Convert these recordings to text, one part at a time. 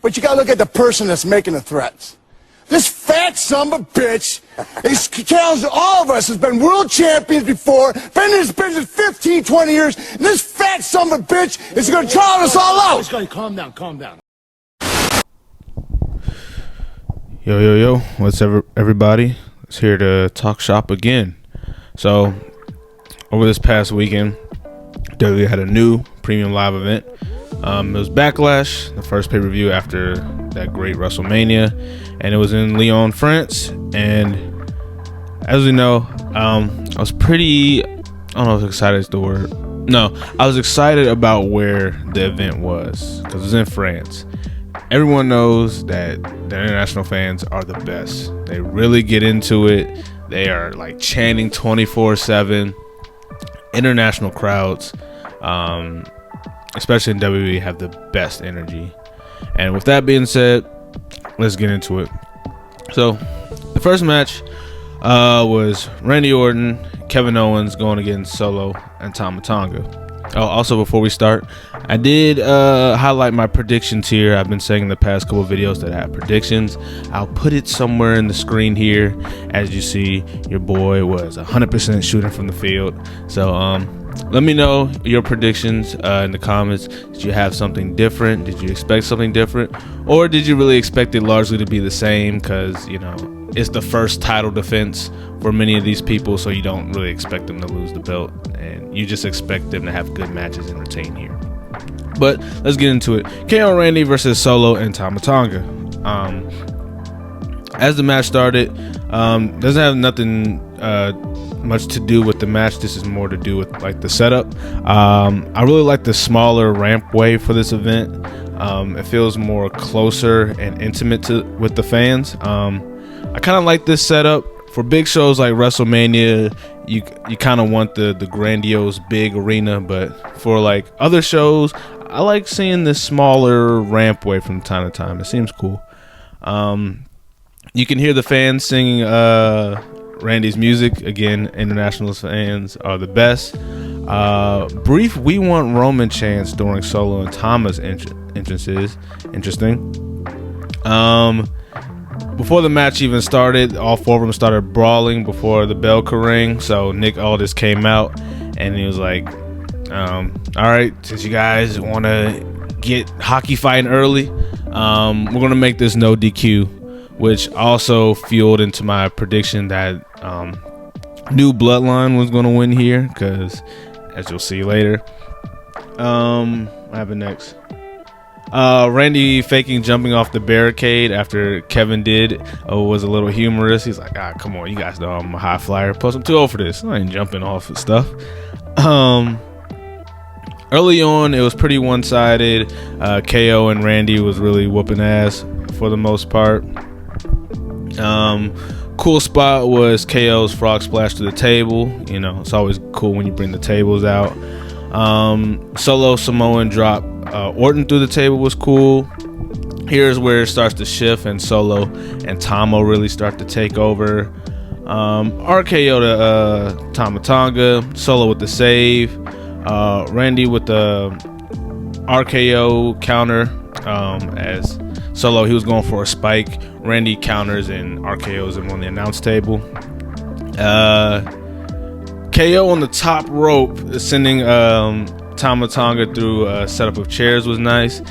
but you gotta look at the person that's making the threats. This fat son of a bitch is challenged all of us, has been world champions before, been in this business 15, 20 years, and this fat son of a bitch is gonna challenge us all out. Calm down, calm down. Yo, what's everybody? It's here to talk shop again. So, over this past weekend, WWE had a new premium live event. It was Backlash, the first pay-per-view after that great WrestleMania, and it was in Lyon, France. And as we know, I was pretty, I don't know if excited is the word. No, I was excited about where the event was because it was in France. Everyone knows that the international fans are the best. They really get into it. They are like chanting 24/7. International crowds, especially in WWE, have the best energy. And with that being said, let's get into it. So the first match was Randy Orton, Kevin Owens going against Solo and Tama Tonga. Oh, also before we start, I did highlight my predictions here. I've been saying in the past couple videos that I have predictions. I'll put it somewhere in the screen here. As you see, your boy was 100% shooting from the field. So let me know your predictions in the comments. Did you have something different? Did you expect something different? Or did you really expect it largely to be the same because, you know, it's the first title defense for many of these people, so you don't really expect them to lose the belt, and you just expect them to have good matches and retain here. But let's get into it. KO Randy versus Solo and Tama Tonga. As the match started, doesn't have nothing much to do with the match. This is more to do with like the setup. I really like the smaller rampway for this event. It feels more closer and intimate with the fans. I kind of like this setup. For big shows like WrestleMania, you kind of want the grandiose big arena, but for like other shows, I like seeing this smaller rampway from time to time. It seems cool. You can hear the fans singing Randy's music. Again, international fans are the best. Brief "We Want Roman" chants during Solo and Tama's entrances. Interesting. Before the match even started, all four of them started brawling before the bell could ring. So Nick Aldis came out and he was like, all right, since you guys want to get hockey fighting early, we're going to make this no DQ, which also fueled into my prediction that New Bloodline was going to win here because, as you'll see later, what happened next? Randy faking jumping off the barricade after Kevin did was a little humorous. He's like, come on, you guys know I'm a high flyer. Plus, I'm too old for this. I ain't jumping off of stuff. Early on, it was pretty one-sided. KO and Randy was really whooping ass for the most part. Cool spot was KO's frog splash to the table. You know, it's always cool when you bring the tables out. Solo Samoan drop Orton through the table was cool. Here's where it starts to shift and Solo and Tama really start to take over. RKO to Tama Tonga, Solo with the save, Randy with the RKO counter. As Solo, he was going for a spike, Randy counters and RKOs him on the announce table. KO on the top rope, sending Tama Tonga through a setup of chairs was nice,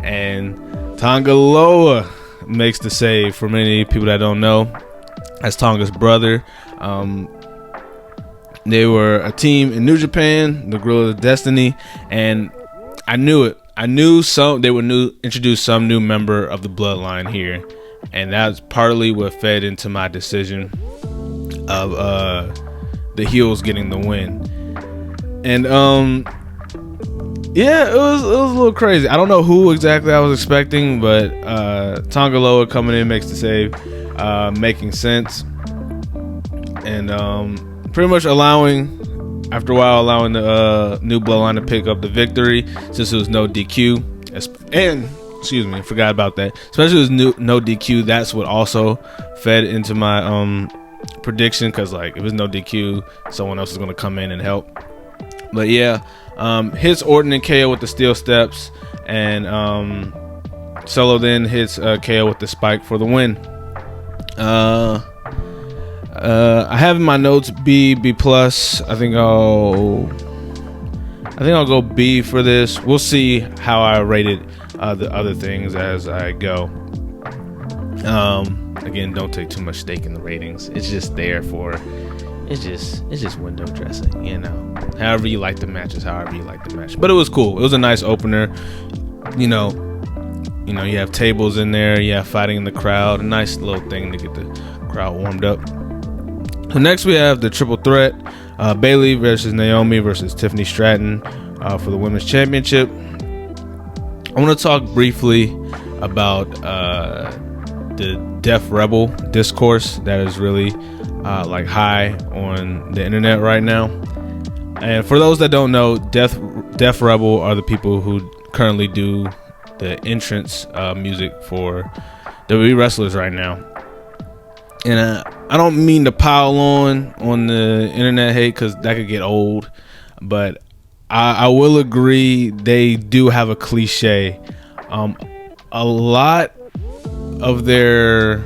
and Tonga Loa makes the save. For many people that don't know, that's Tonga's brother. They were a team in New Japan, the Guerrillas of Destiny, and I knew it. I knew they would introduce some new member of the bloodline here, and that's partly what fed into my decision of the heels getting the win. And yeah, it was a little crazy. I don't know who exactly I was expecting, but Tonga Loa coming in makes the save, making sense, and pretty much after a while allowing the New Bloodline to pick up the victory since it was no DQ. And excuse me, forgot about that. Especially with no DQ, that's what also fed into my prediction, because like if it's no DQ, someone else is going to come in and help. But yeah, hits Orton and KO with the steel steps, and Solo then hits KO with the spike for the win. I have in my notes B plus. I think I'll go B for this. We'll see how I rated the other things as I go. Again, don't take too much stake in the ratings. It's just there for. It's just window dressing, you know. However you like the match is however you like the match. But it was cool. It was a nice opener. You know, you have tables in there. You have fighting in the crowd. A nice little thing to get the crowd warmed up. So next we have the triple threat: Bayley versus Naomi versus Tiffany Stratton for the women's championship. I want to talk briefly about the Def Rebel discourse that is really like high on the internet right now. And for those that don't know, Def Rebel are the people who currently do the entrance music for WWE wrestlers right now. And I don't mean to pile on the internet hate, because that could get old, but I will agree they do have a cliche. A lot of their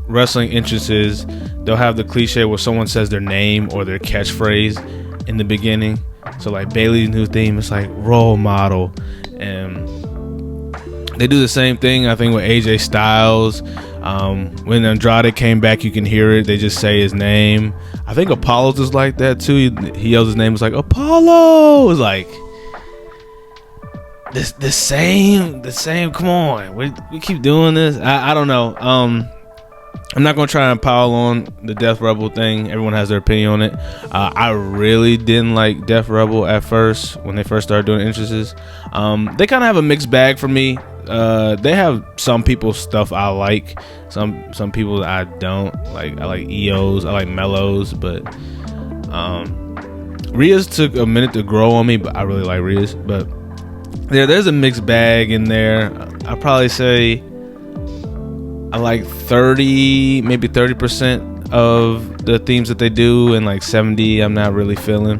wrestling entrances, they'll have the cliche where someone says their name or their catchphrase in the beginning. So like Bayley's new theme is like role model, and they do the same thing I think with AJ Styles. When Andrade came back, you can hear it, they just say his name. I think Apollo's is like that too. He yells his name, it's like Apollo. It's like the same. Come on, we keep doing this. I don't know. I'm not gonna try and pile on the Def Rebel thing. Everyone has their opinion on it. I really didn't like Def Rebel at first when they first started doing entrances. They kind of have a mixed bag for me. They have some people's stuff I like, some people I don't like. I like EOs, I like Mellows, but Rhea's took a minute to grow on me, but I really like Rhea's. But there's a mixed bag in there. I'd probably say I like 30% of the themes that they do, and like 70 I'm not really feeling.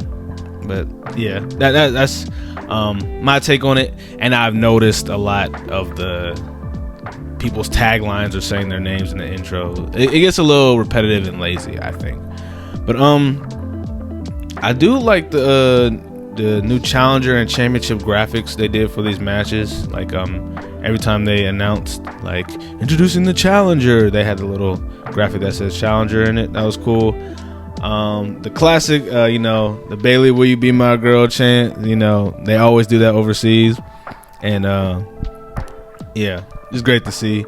But yeah, that's my take on it. And I've noticed a lot of the people's taglines are saying their names in the intro. It gets a little repetitive and lazy, I think. But I do like the new challenger and championship graphics they did for these matches. Like every time they announced like introducing the challenger, they had a little graphic that says challenger in it. That was cool. The classic, the Bayley "Will You Be My Girl" chant, they always do that overseas, and yeah, it's great to see.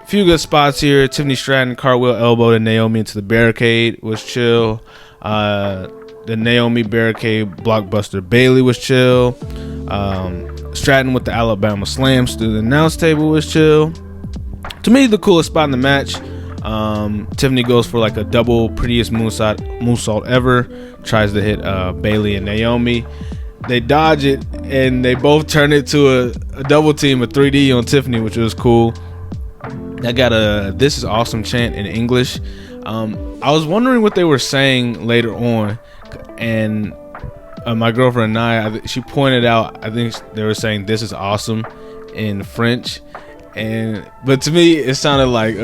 Few good spots here. Tiffany Stratton cartwheel elbow to Naomi into the barricade was chill. The Naomi barricade blockbuster Bayley was chill. Stratton with the Alabama slams through the announce table was chill. To me, the coolest spot in the match, Tiffany goes for like a double prettiest moonsault ever, tries to hit Bayley and Naomi. They dodge it, and they both turn it to a double team, a 3D on Tiffany, which was cool. I got a "This is awesome" chant in English. I was wondering what they were saying later on, and my girlfriend and I, she pointed out, I think they were saying "This is awesome" in French, but to me it sounded like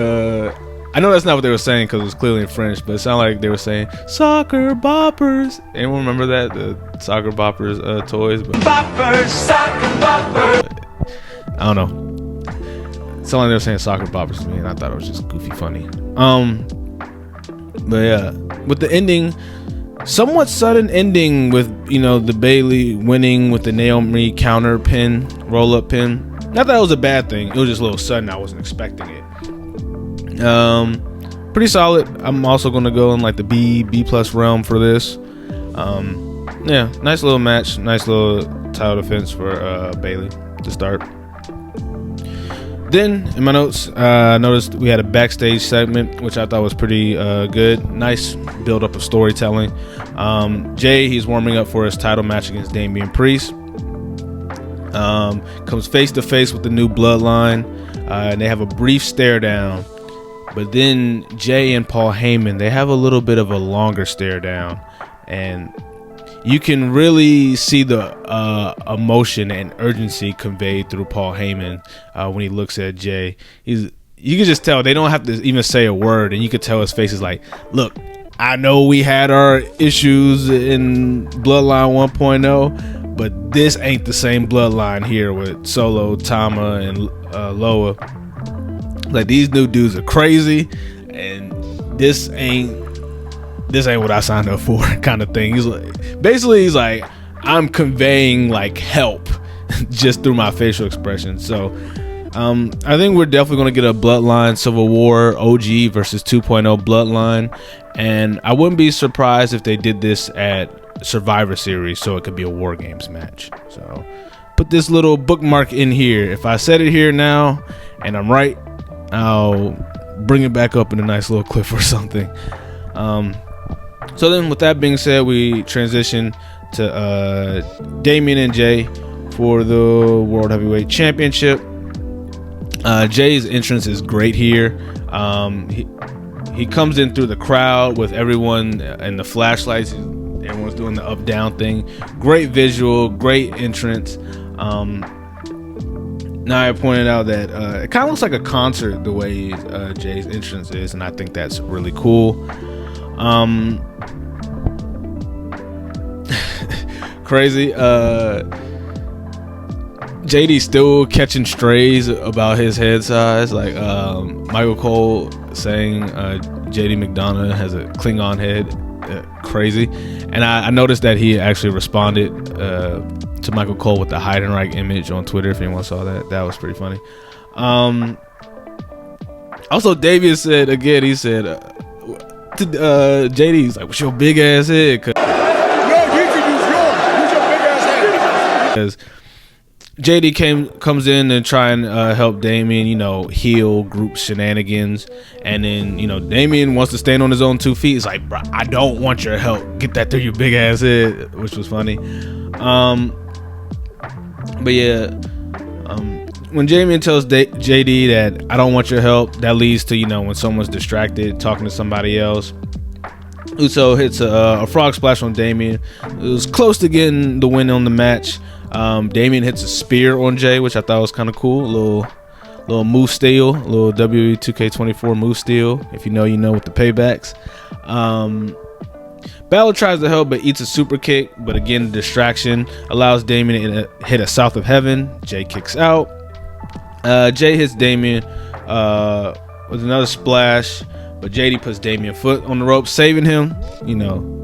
I know that's not what they were saying because it was clearly in French, but it sounded like they were saying "soccer boppers." Anyone remember that, the soccer boppers toys? But Boppers, soccer boppers. I don't know. It sounded like they were saying "soccer boppers" to me, and I thought it was just goofy funny. But yeah, with the ending, somewhat sudden ending with the Bayley winning with the Naomi counter pin, roll up pin. Not that it was a bad thing, it was just a little sudden. I wasn't expecting it. Pretty solid. I'm also gonna go in like the B plus realm for this. Yeah, nice little match, nice little title defense for Bayley to start. Then in my notes, I noticed we had a backstage segment, which I thought was pretty good. Nice build up of storytelling. Jay, he's warming up for his title match against Damian Priest. Comes face to face with the new Bloodline, and they have a brief stare down. But then Jay and Paul Heyman, they have a little bit of a longer stare down, and you can really see the emotion and urgency conveyed through Paul Heyman when he looks at Jay. You can just tell they don't have to even say a word, and you could tell his face is like, look, I know we had our issues in Bloodline 1.0, but this ain't the same Bloodline here with Solo, Tama, and Loa. Like, these new dudes are crazy, and this ain't what I signed up for, kind of thing. He's like, I'm conveying like help just through my facial expression. So I think we're definitely going to get a Bloodline Civil War OG versus 2.0 Bloodline, and I wouldn't be surprised if they did this at Survivor Series, so it could be a War Games match. So put this little bookmark in here. If I said it here now and I'm right, I'll bring it back up in a nice little clip or something. So then, with that being said, we transition to Damian and Jay for the World Heavyweight Championship. Jay's entrance is great here. He comes in through the crowd with everyone and the flashlights. Everyone's doing the up down thing. Great visual, great entrance. Now I pointed out that it kind of looks like a concert the way Jay's entrance is, and I think that's really cool. Crazy. JD still catching strays about his head size, like Michael Cole saying JD McDonough has a Klingon head. Crazy. And I noticed that he actually responded to Michael Cole with the Heidenreich image on Twitter. If anyone saw that, that was pretty funny. Also, Davian said again, he said to JD, he's like, "What's your big ass head?" Use your big ass head. Because JD comes in and try and help Damian, heal group shenanigans, and then Damian wants to stand on his own 2 feet. He's like, "Bro, I don't want your help. Get that through your big ass head," which was funny. But yeah, when Damian tells JD that I don't want your help, that leads to when someone's distracted talking to somebody else. Uso hits a frog splash on Damian. It was close to getting the win on the match. Damian hits a spear on Jay, which I thought was kind of cool. A little move steal, a little WWE 2K24 move steal. If you know, with the paybacks. Balor tries to help but eats a super kick, but again, the distraction allows Damian to hit a South of Heaven. Jay kicks out. Jay hits Damian with another splash, but JD puts Damian foot on the rope, saving him.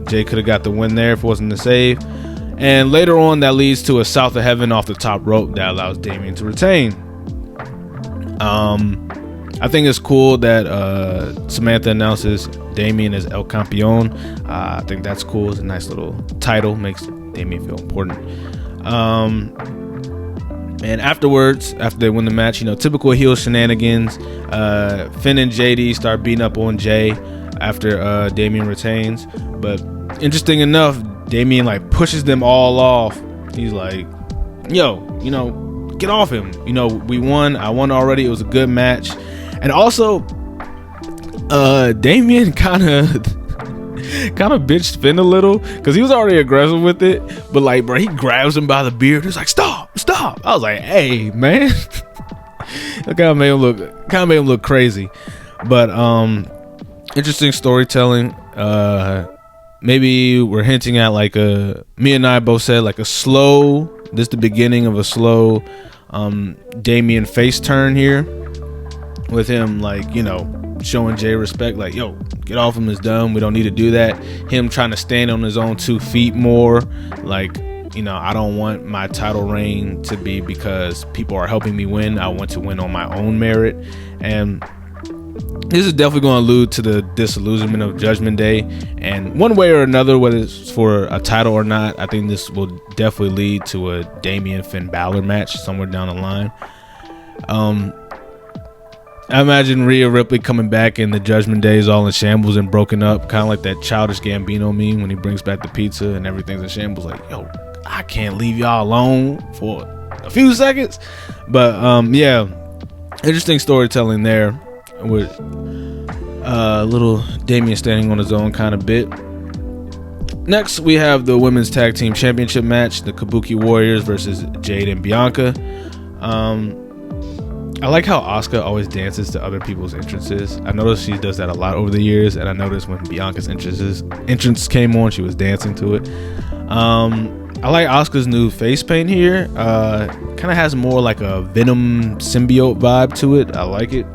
Jay could have got the win there if it wasn't the save. And later on, that leads to a South of Heaven off the top rope that allows Damian to retain. I think it's cool that Samantha announces Damian as El Campeon. I think that's cool. It's a nice little title. Makes Damian feel important. And afterwards, after they win the match, typical heel shenanigans. Finn and JD start beating up on Jay after Damian retains. But interesting enough, Damian pushes them all off. He's like, "Yo, get off him. We won. I won already. It was a good match." And also, Damian kind of bitched Finn a little because he was already aggressive with it. But bro, he grabs him by the beard. He's like, "Stop. I was like, "Hey, man." That kind of made him look crazy. But interesting storytelling. Maybe we're hinting at me and I both said this is the beginning of a slow Damian face turn here, with him showing Jay respect, "Yo, get off him, is dumb. We don't need to do that." Him trying to stand on his own 2 feet more, I don't want my title reign to be because people are helping me win. I want to win on my own merit. And this is definitely going to allude to the disillusionment of Judgment Day, and one way or another, whether it's for a title or not, I think this will definitely lead to a Damian Finn Balor match somewhere down the line. I imagine Rhea Ripley coming back and the Judgment Day is all in shambles and broken up, kind of like that Childish Gambino meme when he brings back the pizza and everything's in shambles. Yo, I can't leave y'all alone for a few seconds. But yeah, interesting storytelling there, with little Damian standing on his own kind of bit. next we have the women's tag team championship match, the Kabuki Warriors versus Jade and Bianca. I like how Asuka always dances to other people's entrances. I noticed she does that a lot over the years, and I noticed when Bianca's entrance came on, she was dancing to it. I like Asuka's new face paint here. Kind of has more like a Venom symbiote vibe to it. I like it.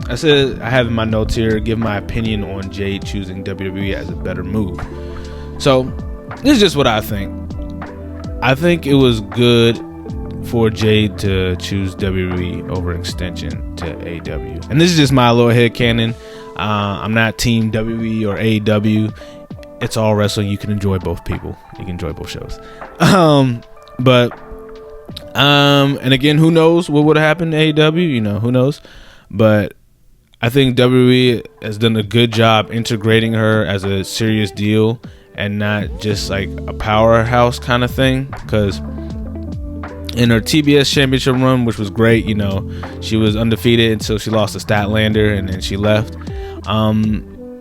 I said I have in my notes here, give my opinion on Jade choosing WWE as a better move. So this is just what I think. I think it was good for Jade to choose WWE over extension to AEW. And this is just my little headcanon. I'm not team WWE or AEW. It's all wrestling. You can enjoy both people. You can enjoy both shows. And again, who knows what would have happened to AEW? You know, who knows? But I think WWE has done a good job integrating her as a serious deal and not just like a powerhouse kind of thing. Because in her TBS championship run, which was great, you know, she was undefeated until she lost to Statlander and then she left.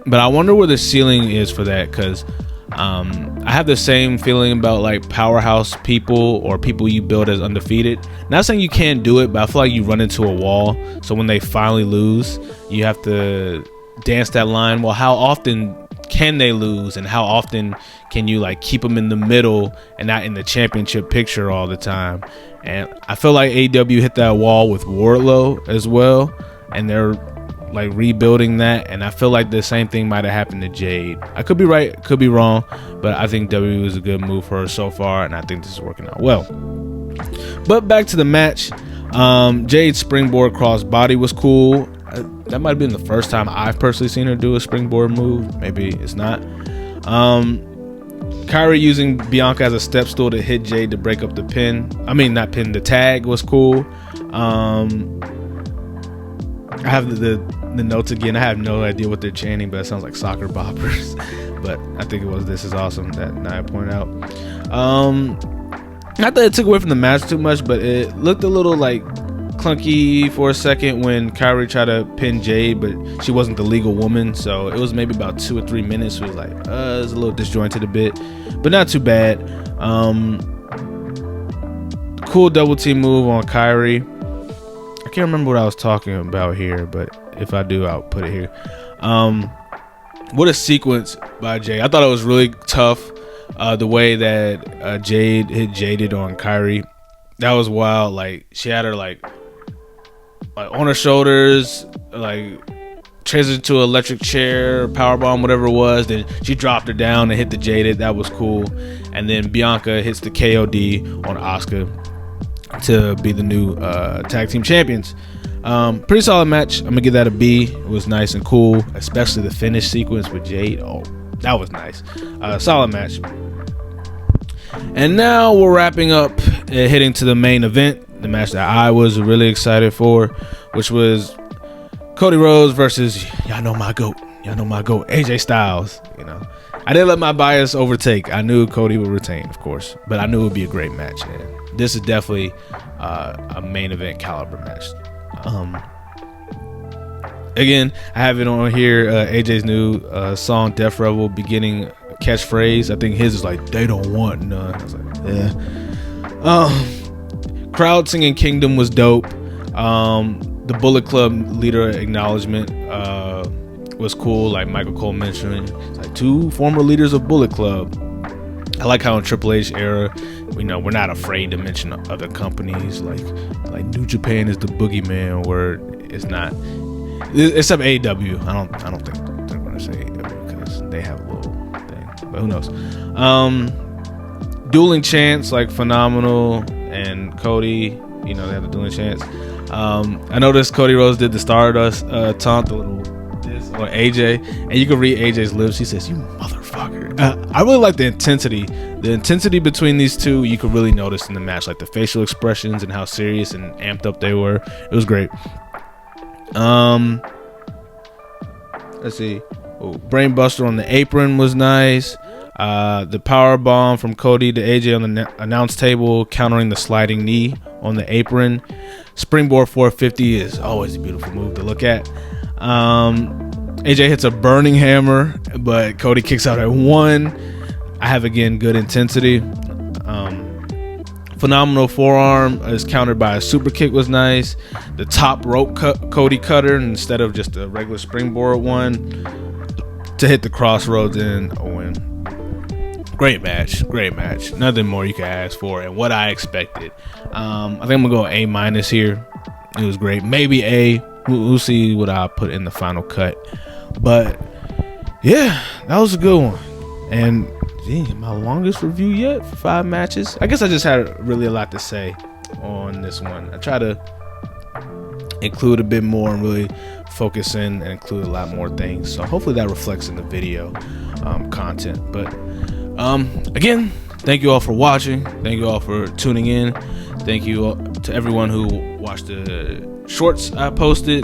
But I wonder where the ceiling is for that, because I have the same feeling about like powerhouse people or people you build as undefeated. Not saying you can't do it, but I feel like you run into a wall. So when they finally lose, you have to dance that line. Well, how often can they lose, and how often can you like keep them in the middle and not in the championship picture all the time? And I feel like AEW hit that wall with Wardlow as well, and they're like rebuilding that, and I feel like the same thing might have happened to Jade. I could be right, could be wrong, but I think WWE was a good move for her so far, and I think this is working out well. But back to the match. Jade's springboard crossbody was cool. That might have been the first time I've personally seen her do a springboard move. Maybe it's not. Kairi using Bianca as a step stool to hit Jade to break up the pin. I mean, not pin, the tag was cool. I have the notes again. I have no idea what they're chanting, but it sounds like soccer boppers. But I think it was "This is awesome" that I pointed out. Not that it took away from the match too much, but it looked a little like clunky for a second when Kairi tried to pin Jade, but she wasn't the legal woman, so it was maybe about 2 or 3 minutes. It was like it was a little disjointed a bit, but not too bad. Cool double team move on Kairi. I can't remember what I was talking about here, but if I do, I'll put it here. What a sequence by Jade. I thought it was really tough. The way that Jade hit Jaded on Kairi, that was wild. Like, she had her like on her shoulders, like transitioned to an electric chair, powerbomb, whatever it was. Then she dropped her down and hit the Jaded. That was cool. And then Bianca hits the KOD on Asuka to be the new tag team champions. Pretty solid match. I'm gonna give that a B. It was nice and cool, especially the finish sequence with Jade. Oh, that was nice. Solid match. And now we're wrapping up, heading to the main event, the match that I was really excited for, which was Cody Rhodes versus y'all know my goat, AJ Styles. You know, I didn't let my bias overtake. I knew Cody would retain, of course, but I knew it would be a great match. And this is definitely a main event caliber match. Again, I have it on here. AJ's new song "Death Rebel" beginning catchphrase. I think his is like, "They don't want none." I was like, yeah. Crowd singing "Kingdom" was dope. The Bullet Club leader acknowledgement was cool. Like Michael Cole mentioning, like 2 former leaders of Bullet Club. I like how in Triple H era, you know, we're not afraid to mention other companies like New Japan is the boogeyman, where it's not. Except AEW. I don't think they're gonna say AEW because they have a little thing, but who knows. Dueling chants like Phenomenal and Cody, you know, they have the dueling chants. I noticed Cody Rhodes did the Stardust taunt, the little this on AJ, and you can read AJ's lips. He says, "You motherfucker." I really like the intensity between these two. You could really notice in the match, like the facial expressions and how serious and amped up they were. It was great. Let's see. Brainbuster on the apron was nice. The power bomb from Cody to AJ on the announce table, countering the sliding knee on the apron. Springboard 450 is always a beautiful move to look at. AJ hits a burning hammer, but Cody kicks out at 1. I have again good intensity. Phenomenal forearm is countered by a super kick, was nice. The top rope Cody cutter instead of just a regular springboard one to hit the crossroads and a win. Great match. Nothing more you can ask for, and what I expected. I think I'm gonna go A- here. It was great. Maybe A. We'll see what I put in the final cut. But yeah, that was a good one. And my longest review yet for 5 matches. I guess I just had really a lot to say on this one. I try to include a bit more and really focus in and include a lot more things. So hopefully that reflects in the video content. But again, thank you all for watching. Thank you all for tuning in. Thank you to everyone who watched the shorts I posted.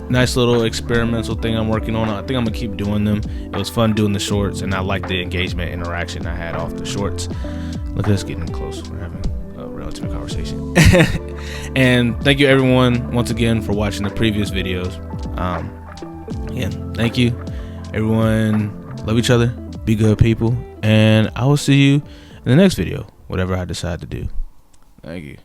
Nice little experimental thing I'm working on. I think I'm gonna keep doing them. It was fun doing the shorts, and I like the engagement interaction I had off the shorts. Look at us getting close. We're having a real intimate conversation. And thank you everyone once again for watching the previous videos. Again, thank you everyone. Love each other, be good people, and I will see you in the next video, whatever I decide to do. Thank you.